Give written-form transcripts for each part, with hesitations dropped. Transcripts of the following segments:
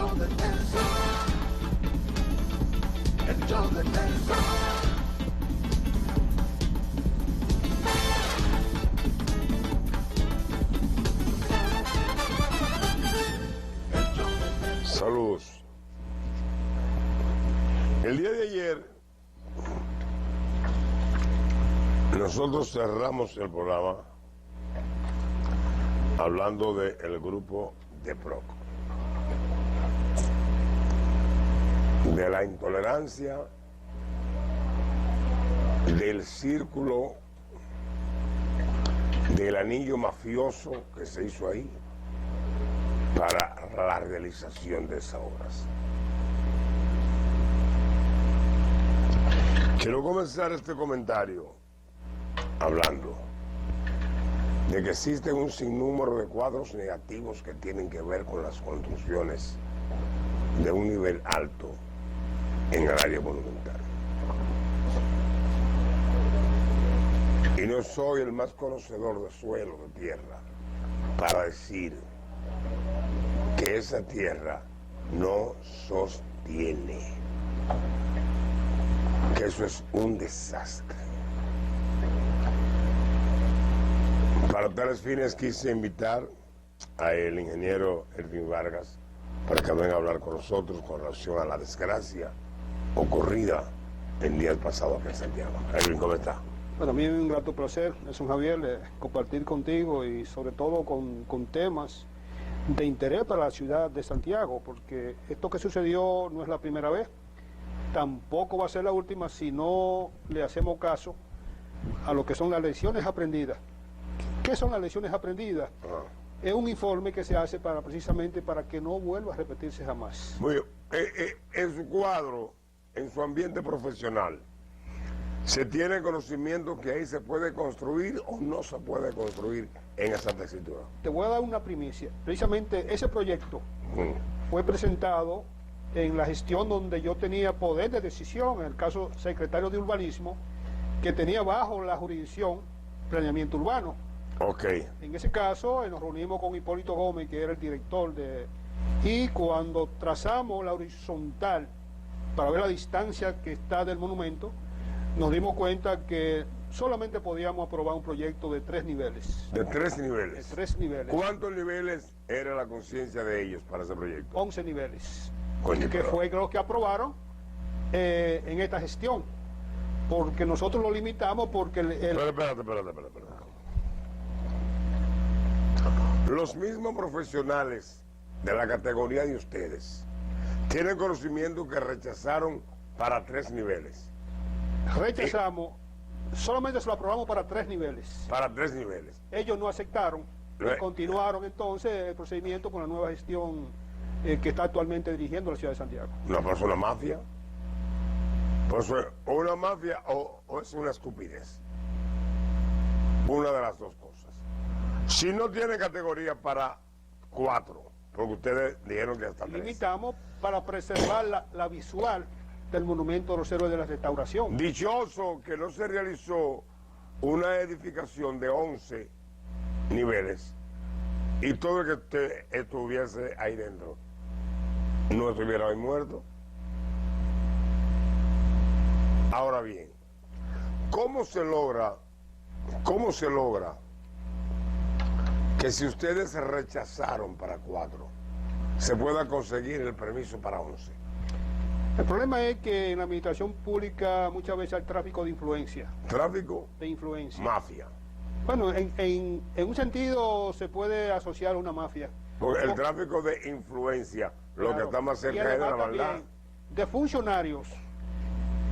show de Nelson. El show de Nelson. Saludos. El día de ayer nosotros cerramos el programa hablando del grupo de PROC, de la intolerancia, del círculo, del anillo mafioso que se hizo ahí para la realización de esas obras. Quiero comenzar este comentario hablando de que existen un sinnúmero de cuadros negativos que tienen que ver con las construcciones de un nivel alto en el área monumental. Y no soy el más conocedor de suelo, de tierra, para decir que esa tierra no sostiene, que eso es un desastre. Para tales fines quise invitar al ingeniero Erwin Vargas para que venga a hablar con nosotros con relación a la desgracia ocurrida el día pasado aquí en Santiago. Erwin, ¿cómo está? Bueno, a mí es un grato placer, Nelson Javier, compartir contigo y sobre todo con temas de interés para la ciudad de Santiago, porque esto que sucedió no es la primera vez, tampoco va a ser la última si no le hacemos caso a lo que son las lecciones aprendidas. ¿Qué son las lecciones aprendidas? Es un informe que se hace precisamente para que no vuelva a repetirse jamás. Muy bien. En su cuadro, en su ambiente profesional, ¿se tiene conocimiento que ahí se puede construir o no se puede construir en esa tesitura? Te voy a dar una primicia. Precisamente ese proyecto fue presentado en la gestión donde yo tenía poder de decisión, en el caso secretario de Urbanismo, que tenía bajo la jurisdicción planeamiento urbano. Ok. En ese caso nos reunimos con Hipólito Gómez, que era el director y cuando trazamos la horizontal para ver la distancia que está del monumento, nos dimos cuenta que solamente podíamos aprobar un proyecto de 3 niveles. ¿De 3 niveles? De 3 niveles. ¿Cuántos niveles era la conciencia de ellos para ese proyecto? 11 niveles. Coño, que fue lo que aprobaron en esta gestión. Porque nosotros lo limitamos porque Espérate. Los mismos profesionales de la categoría de ustedes tienen conocimiento que rechazaron para 3 niveles. Rechazamos, solamente se lo aprobamos para 3 niveles. Para 3 niveles. Ellos no aceptaron y continuaron entonces el procedimiento con la nueva gestión que está actualmente dirigiendo la ciudad de Santiago. ¿No pues una mafia? Pues o una mafia o es una estupidez. Una de las dos cosas. Si no tiene categoría para 4, porque ustedes dijeron que hasta 3. Limitamos para preservar la visual del monumento de los héroes de la restauración. Dichoso que no se realizó una edificación de 11 niveles y todo el que usted estuviese ahí dentro no estuviera hoy muerto. Ahora bien, ¿cómo se logra que si ustedes rechazaron para 4, se pueda conseguir el permiso para 11? El problema es que en la administración pública muchas veces hay tráfico de influencia. ¿Tráfico? De influencia. Mafia. Bueno, en un sentido se puede asociar a una mafia. Porque el tráfico de influencia, lo que está más cerca es de la maldad. De funcionarios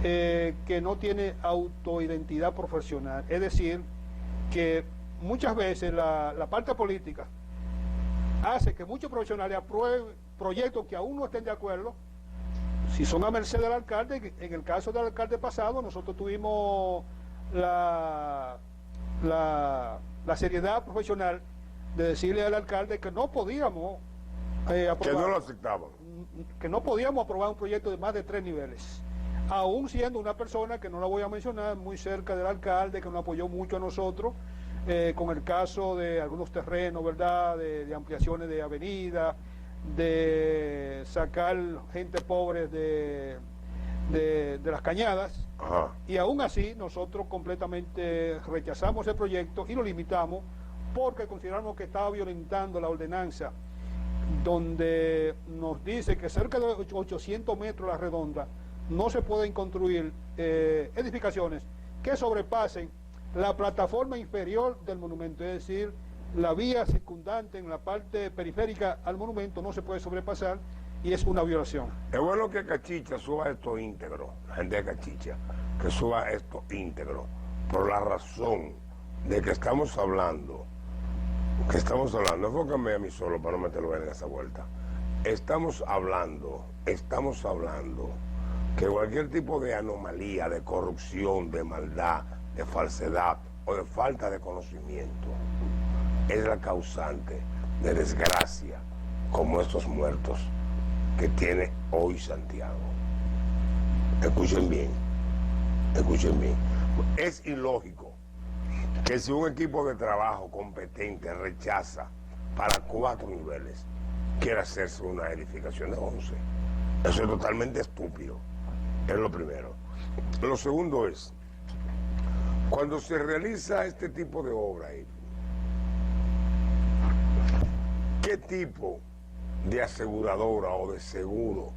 que no tienen autoidentidad profesional. Es decir, que muchas veces la parte política hace que muchos profesionales aprueben proyectos que aún no estén de acuerdo, si son a merced del alcalde. En el caso del alcalde pasado, nosotros tuvimos la seriedad profesional de decirle al alcalde que no podíamos aprobar, que no lo aceptaban, que no podíamos aprobar un proyecto de más de 3 niveles, aún siendo una persona que no la voy a mencionar, muy cerca del alcalde, que nos apoyó mucho a nosotros, con el caso de algunos terrenos, ¿verdad?, de ampliaciones de avenidas, de sacar gente pobre de las cañadas. Ajá. Y aún así nosotros completamente rechazamos el proyecto y lo limitamos porque consideramos que estaba violentando la ordenanza donde nos dice que cerca de 800 metros a la redonda no se pueden construir edificaciones que sobrepasen la plataforma inferior del monumento, es decir, la vía circundante en la parte periférica al monumento no se puede sobrepasar y es una violación. Es bueno que Cachicha suba esto íntegro, la gente de Cachicha, que suba esto íntegro, por la razón de que estamos hablando, enfócame a mí solo para no meterlo en esa vuelta, estamos hablando que cualquier tipo de anomalía, de corrupción, de maldad, de falsedad o de falta de conocimiento es la causante de desgracia como estos muertos que tiene hoy Santiago. Escuchen bien. Es ilógico que si un equipo de trabajo competente rechaza para 4 niveles, quiera hacerse una edificación de 11. Eso es totalmente estúpido. Es lo primero. Lo segundo es, cuando se realiza este tipo de obra, ¿qué tipo de aseguradora o de seguro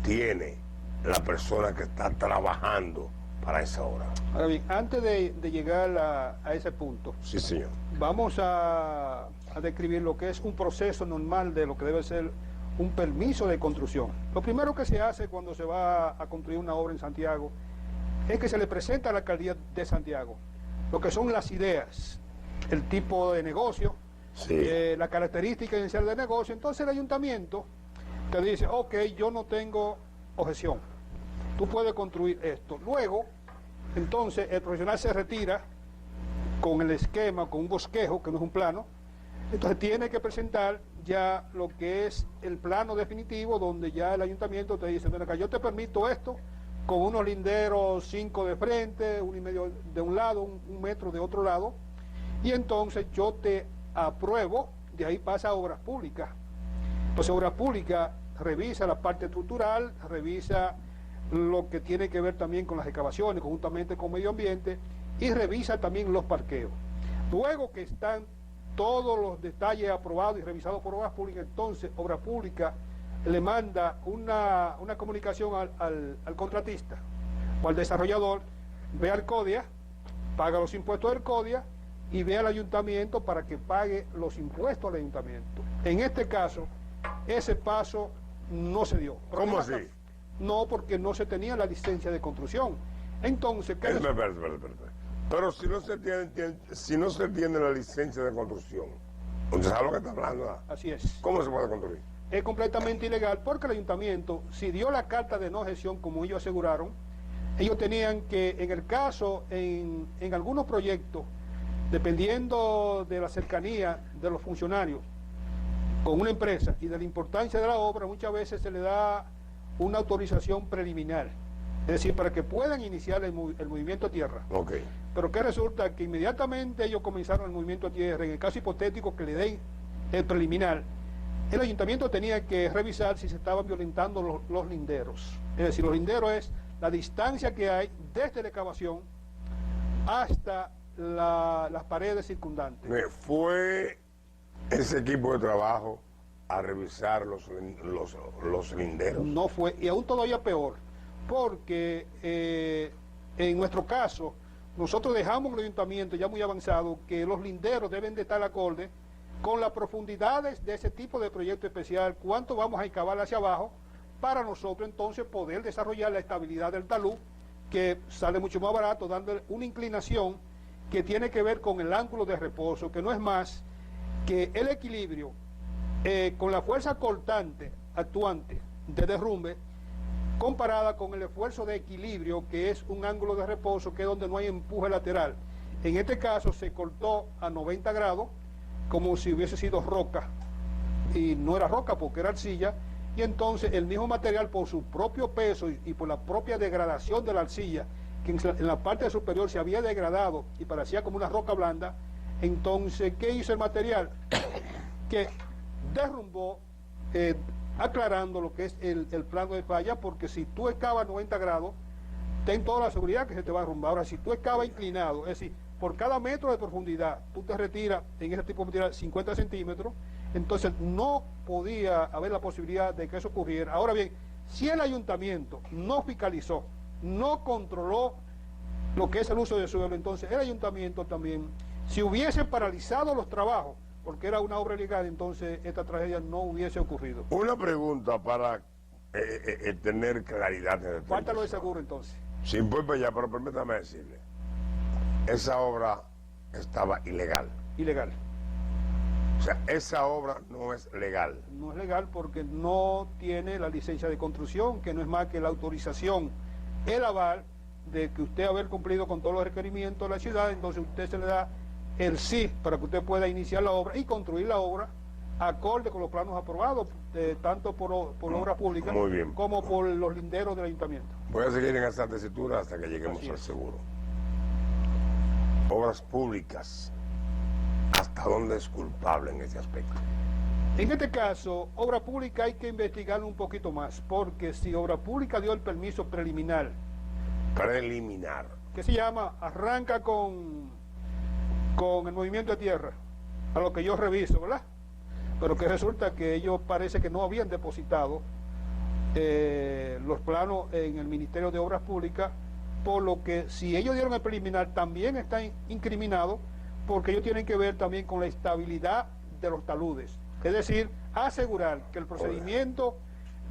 tiene la persona que está trabajando para esa obra? Ahora bien, antes de llegar a ese punto, Sí, señor. vamos a describir lo que es un proceso normal de lo que debe ser un permiso de construcción. Lo primero que se hace cuando se va a construir una obra en Santiago es que se le presenta a la alcaldía de Santiago lo que son las ideas, el tipo de negocio, Sí. la característica inicial del negocio. Entonces el ayuntamiento te dice, ok, yo no tengo objeción, tú puedes construir esto. Luego, entonces el profesional se retira con el esquema, con un bosquejo, que no es un plano. Entonces tiene que presentar ya lo que es el plano definitivo, donde ya el ayuntamiento te dice, ven acá, yo te permito esto, con unos linderos 5 de frente, 1,5 de un lado, 1 metro de otro lado, y entonces yo te apruebo, de ahí pasa a Obras Públicas. Entonces Obras Públicas revisa la parte estructural, revisa lo que tiene que ver también con las excavaciones, conjuntamente con medio ambiente, y revisa también los parqueos. Luego que están todos los detalles aprobados y revisados por Obras Públicas, entonces Obras Públicas le manda una comunicación al contratista o al desarrollador, ve al CODIA, paga los impuestos del CODIA y ve al ayuntamiento para que pague los impuestos al ayuntamiento. En este caso, ese paso no se dio. ¿Cómo así? No, porque no se tenía la licencia de construcción. Entonces, ¿qué Espera. Pero si no se tiene la licencia de construcción, ¿usted sabe lo que está hablando? Así es. ¿Cómo se puede construir? Es completamente ilegal porque el ayuntamiento, si dio la carta de no gestión, como ellos aseguraron, ellos tenían que, en el caso, en algunos proyectos, dependiendo de la cercanía de los funcionarios con una empresa y de la importancia de la obra, muchas veces se le da una autorización preliminar, es decir, para que puedan iniciar el movimiento a tierra. Ok. Pero que resulta que inmediatamente ellos comenzaron el movimiento a tierra, en el caso hipotético que le den el preliminar, el ayuntamiento tenía que revisar si se estaban violentando los linderos. Es decir, los linderos es la distancia que hay desde la excavación hasta las paredes circundantes. Fue ese equipo de trabajo a revisar los linderos. No fue, y aún todavía peor, porque en nuestro caso, nosotros dejamos el ayuntamiento ya muy avanzado que los linderos deben de estar acorde con las profundidades de ese tipo de proyecto especial, cuánto vamos a excavar hacia abajo, para nosotros entonces poder desarrollar la estabilidad del talud, que sale mucho más barato, dándole una inclinación que tiene que ver con el ángulo de reposo, que no es más que el equilibrio con la fuerza cortante actuante de derrumbe, comparada con el esfuerzo de equilibrio, que es un ángulo de reposo, que es donde no hay empuje lateral. En este caso se cortó a 90 grados, como si hubiese sido roca, y no era roca porque era arcilla, y entonces el mismo material, por su propio peso y por la propia degradación de la arcilla, que en la parte superior se había degradado y parecía como una roca blanda, entonces, ¿qué hizo el material? Que derrumbó aclarando lo que es el plano de falla, porque si tú excavas 90 grados, ten toda la seguridad que se te va a derrumbar. Ahora, si tú excavas inclinado, es decir, por cada metro de profundidad, tú te retiras en ese tipo de profundidad 50 centímetros, entonces no podía haber la posibilidad de que eso ocurriera. Ahora bien, si el ayuntamiento no fiscalizó, no controló lo que es el uso del suelo, entonces el ayuntamiento también, si hubiese paralizado los trabajos, porque era una obra ilegal, entonces esta tragedia no hubiese ocurrido. Una pregunta para tener claridad en el Falta lo de tema. seguro entonces. Sin pues ya, pero permítame decirle, esa obra estaba ilegal. Ilegal. O sea, esa obra no es legal. No es legal porque no tiene la licencia de construcción, que no es más que la autorización, el aval de que usted haber cumplido con todos los requerimientos de la ciudad, entonces usted se le da el sí para que usted pueda iniciar la obra y construir la obra acorde con los planos aprobados, tanto por obra pública Muy bien. como por los linderos del ayuntamiento. Voy a seguir en esta tesitura hasta que lleguemos Así al es. seguro. Obras públicas. ¿Hasta dónde es culpable en ese aspecto? En este caso, obra pública hay que investigarlo un poquito más, porque si obra pública dio el permiso preliminar, Preliminar. que se llama arranca con el movimiento de tierra, a lo que yo reviso, ¿verdad? Pero que resulta que ellos parece que no habían depositado los planos en el Ministerio de Obras Públicas, por lo que si ellos dieron el preliminar también están incriminados, porque ellos tienen que ver también con la estabilidad de los taludes, es decir, asegurar que el procedimiento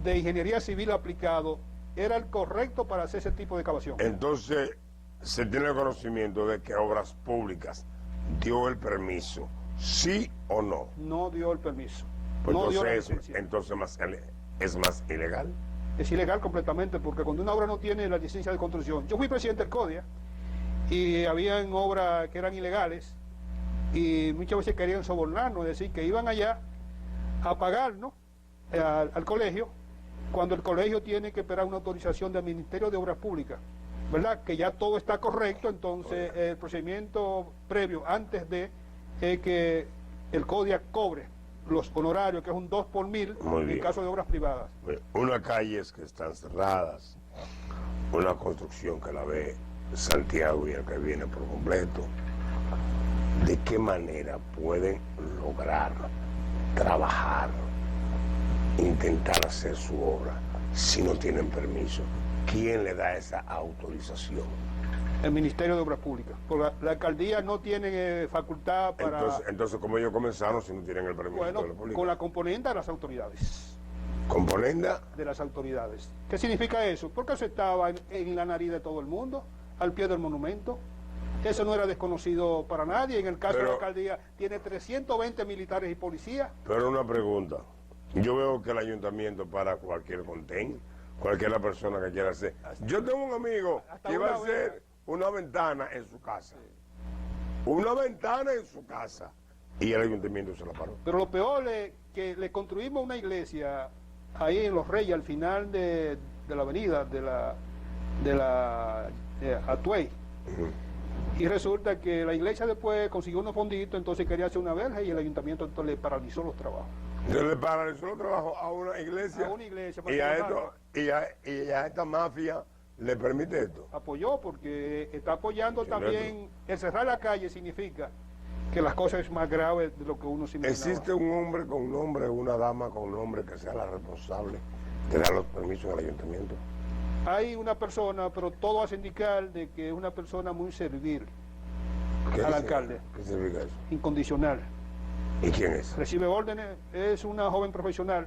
de ingeniería civil aplicado era el correcto para hacer ese tipo de excavación. Entonces, se tiene conocimiento de que Obras Públicas dio el permiso, sí o no. No dio el permiso, Pues no dio la entonces, licencia. es más ilegal. Es ilegal completamente, porque cuando una obra no tiene la licencia de construcción, yo fui presidente del CODIA y habían obras que eran ilegales y muchas veces querían sobornarnos, es decir, que iban allá a pagarnos al colegio, cuando el colegio tiene que esperar una autorización del Ministerio de Obras Públicas, ¿verdad? Que ya todo está correcto, entonces el procedimiento previo antes de que el CODIA cobre los honorarios, que es un 2 por 1000 Muy en bien. caso de obras privadas. Unas calles que están cerradas, una construcción que la ve Santiago y el que viene por completo. ¿De qué manera pueden lograr trabajar, intentar hacer su obra si no tienen permiso? ¿Quién le da esa autorización? El Ministerio de Obras Públicas, porque la alcaldía no tiene facultad para... Entonces, ¿cómo ellos comenzaron si no tienen el permiso bueno, de la pública? con la componenda de las autoridades. ¿Componenda? De las autoridades. ¿Qué significa eso? Porque eso estaba en la nariz de todo el mundo, al pie del monumento. Eso no era desconocido para nadie. En el caso de la alcaldía tiene 320 militares y policías. Pero una pregunta. Yo veo que el ayuntamiento para cualquier contén, cualquier persona que quiera hacer. Yo tengo un amigo Hasta que iba a una hacer una ventana en su casa. Una ventana en su casa. Y el ayuntamiento se la paró. Pero lo peor es que le construimos una iglesia ahí en Los Reyes, al final de la avenida de la Atuey. Y resulta que la iglesia después consiguió unos fonditos, entonces quería hacer una verja y el ayuntamiento entonces le paralizó los trabajos. Se le paralizó el trabajo a una iglesia. A una iglesia, Y a esta mafia le permite esto. Apoyó porque está apoyando Sí, también. El cerrar la calle significa que las cosas es más graves de lo que uno se imaginaba. ¿Existe un hombre con nombre, una dama con nombre que sea la responsable de dar los permisos al ayuntamiento? Hay una persona, pero todo hace indicar de que es una persona muy servil ¿Qué al dice? alcalde, ¿Qué significa eso? incondicional. ¿Y quién es? Recibe órdenes, es una joven profesional,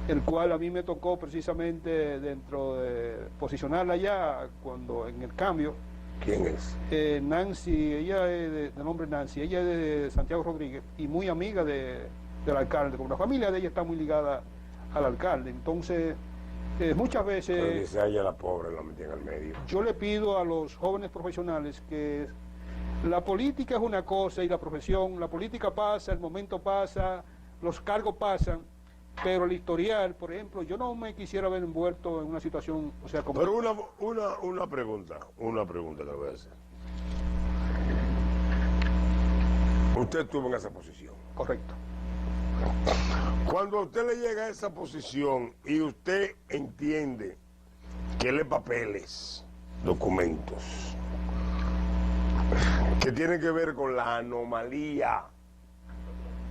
el cual a mí me tocó precisamente dentro de posicionarla allá cuando en el cambio. ¿Quién es? Nancy, ella es de nombre Nancy, ella es de Santiago Rodríguez y muy amiga del alcalde, como la familia de ella está muy ligada al alcalde. Entonces, muchas Pero veces dice a ella la pobre, la metí en el medio. yo le pido a los jóvenes profesionales que la política es una cosa y la profesión, la política pasa, el momento pasa, los cargos pasan, pero el historial, por ejemplo, yo no me quisiera ver envuelto en una situación, o sea, como... Pero una pregunta te voy a hacer. Usted estuvo en esa posición. Correcto. Cuando a usted le llega a esa posición y usted entiende que lee papeles, documentos, que tienen que ver con la anomalía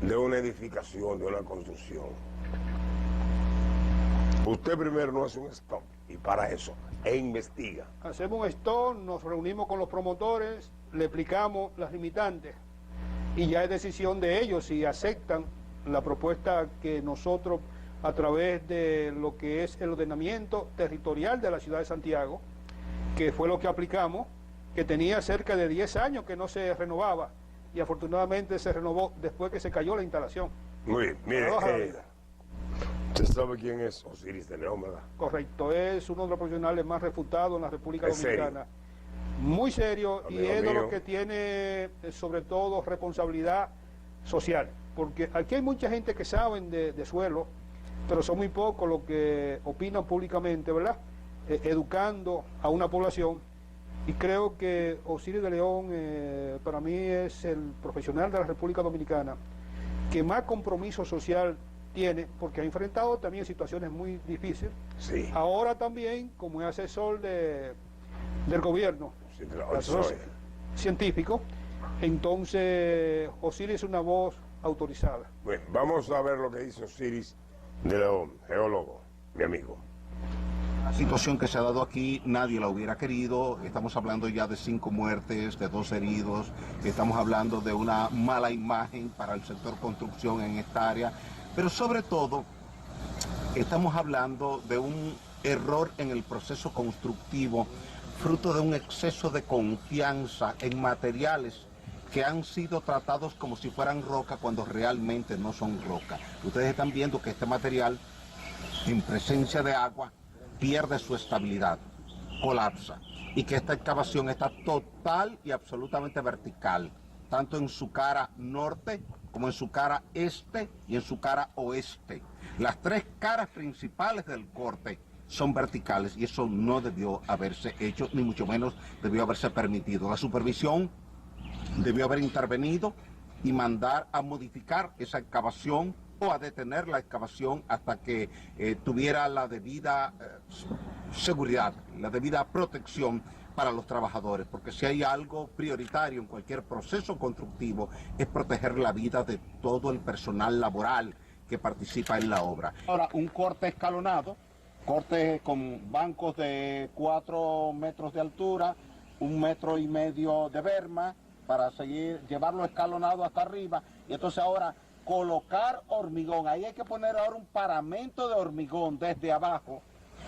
de una edificación, de una construcción, usted primero no hace un stop y para eso, investiga. Hacemos un stop, nos reunimos con los promotores, le explicamos las limitantes y ya es decisión de ellos si aceptan la propuesta que nosotros, a través de lo que es el ordenamiento territorial de la ciudad de Santiago, que fue lo que aplicamos, que tenía cerca de 10 años que no se renovaba y afortunadamente se renovó después que se cayó la instalación. Muy bien, mire, usted sabe quién es Osiris de León, ¿verdad? Correcto, es uno de los profesionales más refutados en la República ¿Es Dominicana. Muy serio, Amigo y es de mío. los que tiene sobre todo responsabilidad social, porque aquí hay mucha gente que saben de suelo, pero son muy pocos los que opinan públicamente, ¿verdad? Educando a una población, y creo que Osiris de León para mí es el profesional de la República Dominicana que más compromiso social tiene, porque ha enfrentado también situaciones muy difíciles. Sí. Ahora también, como es asesor del gobierno, Sí, claro, asesor soy. científico, entonces Osiris es una voz autorizada. Bueno, vamos a ver lo que dice Osiris de León, geólogo, mi amigo. La situación que se ha dado aquí nadie la hubiera querido. Estamos hablando ya de 5 muertes, de 2 heridos, estamos hablando de una mala imagen para el sector construcción en esta área, pero sobre todo estamos hablando de un error en el proceso constructivo, fruto de un exceso de confianza en materiales que han sido tratados como si fueran roca cuando realmente no son roca. Ustedes están viendo que este material, en presencia de agua, pierde su estabilidad, colapsa, y que esta excavación está total y absolutamente vertical, tanto en su cara norte como en su cara este y en su cara oeste. Las 3 caras principales del corte son verticales y eso no debió haberse hecho, ni mucho menos debió haberse permitido. La supervisión debió haber intervenido y mandar a modificar esa excavación o a detener la excavación hasta que tuviera la debida seguridad, la debida protección para los trabajadores, porque si hay algo prioritario en cualquier proceso constructivo es proteger la vida de todo el personal laboral que participa en la obra. Ahora, un corte escalonado, corte con bancos de 4 metros de altura, 1,5 metros de berma, para seguir, llevarlo escalonado hasta arriba, y entonces ahora colocar hormigón, ahí hay que poner ahora un paramento de hormigón desde abajo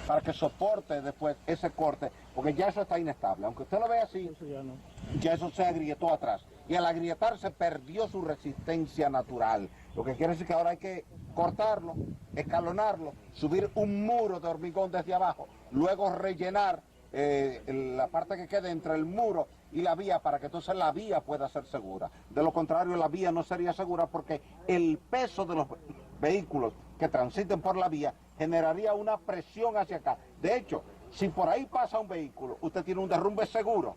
para que soporte después ese corte, porque ya eso está inestable, aunque usted lo vea así, ya eso se agrietó atrás, y al agrietarse perdió su resistencia natural, lo que quiere decir que ahora hay que cortarlo, escalonarlo, subir un muro de hormigón desde abajo, luego rellenar la parte que quede entre el muro y la vía para que entonces la vía pueda ser segura. De lo contrario, la vía no sería segura porque el peso de los vehículos que transiten por la vía generaría una presión hacia acá. De hecho, si por ahí pasa un vehículo, usted tiene un derrumbe seguro,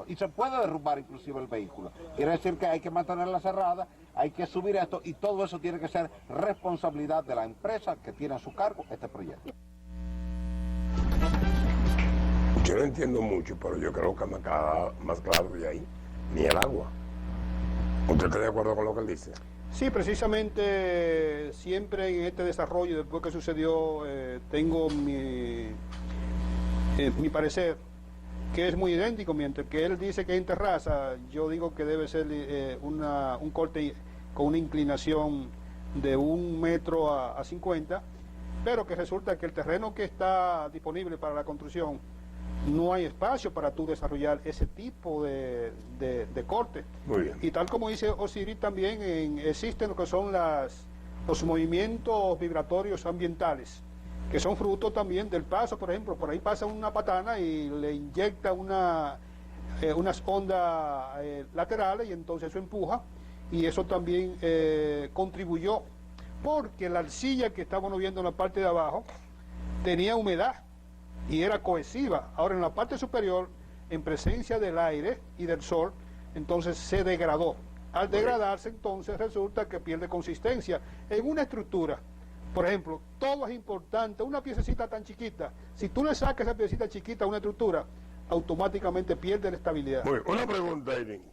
y se puede derrumbar inclusive el vehículo. Quiere decir que hay que mantenerla cerrada, hay que subir esto y todo eso tiene que ser responsabilidad de la empresa que tiene a su cargo este proyecto. Yo no entiendo mucho, pero yo creo que me queda más claro de ahí, ni el agua. ¿Usted está de acuerdo con lo que él dice? Sí, precisamente siempre en este desarrollo, después que sucedió, tengo mi parecer, que es muy idéntico. Mientras que él dice que en terraza, yo digo que debe ser un corte con una inclinación de 1 metro a 50, pero que resulta que el terreno que está disponible para la construcción no hay espacio para tú desarrollar ese tipo de corte. Muy bien. Y tal como dice Osiris, también existen lo que son los movimientos vibratorios ambientales, que son fruto también del paso. Por ejemplo, por ahí pasa una patana y le inyecta unas ondas laterales y entonces eso empuja, y eso también contribuyó, porque la arcilla que estábamos viendo en la parte de abajo tenía humedad y era cohesiva. Ahora en la parte superior, en presencia del aire y del sol, entonces se degradó. Al degradarse, entonces resulta que pierde consistencia. En una estructura, por ejemplo, todo es importante, una piececita tan chiquita, si tú le sacas esa piecita chiquita a una estructura, automáticamente pierde la estabilidad. Muy bien. Una pregunta, Irene.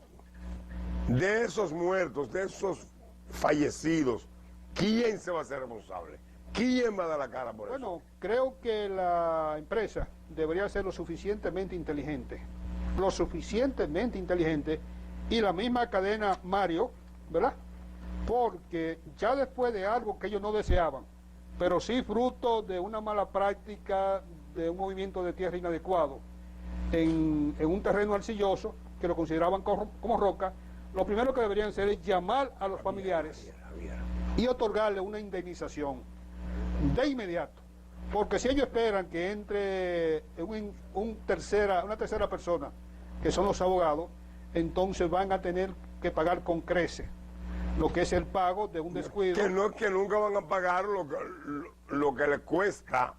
De esos muertos, de esos fallecidos, ¿quién se va a hacer responsable? ¿Quién va a dar la cara por eso? Bueno, creo que la empresa debería ser lo suficientemente inteligente, y la misma cadena Mario, ¿verdad? Porque ya después de algo que ellos no deseaban, pero sí fruto de una mala práctica, de un movimiento de tierra inadecuado, en un terreno arcilloso, que lo consideraban como roca, lo primero que deberían hacer es llamar a los familiares y otorgarle una indemnización de inmediato. Porque si ellos esperan que entre una tercera persona, que son los abogados, entonces van a tener que pagar con creces lo que es el pago de un descuido. Que no es que nunca van a pagar lo que les cuesta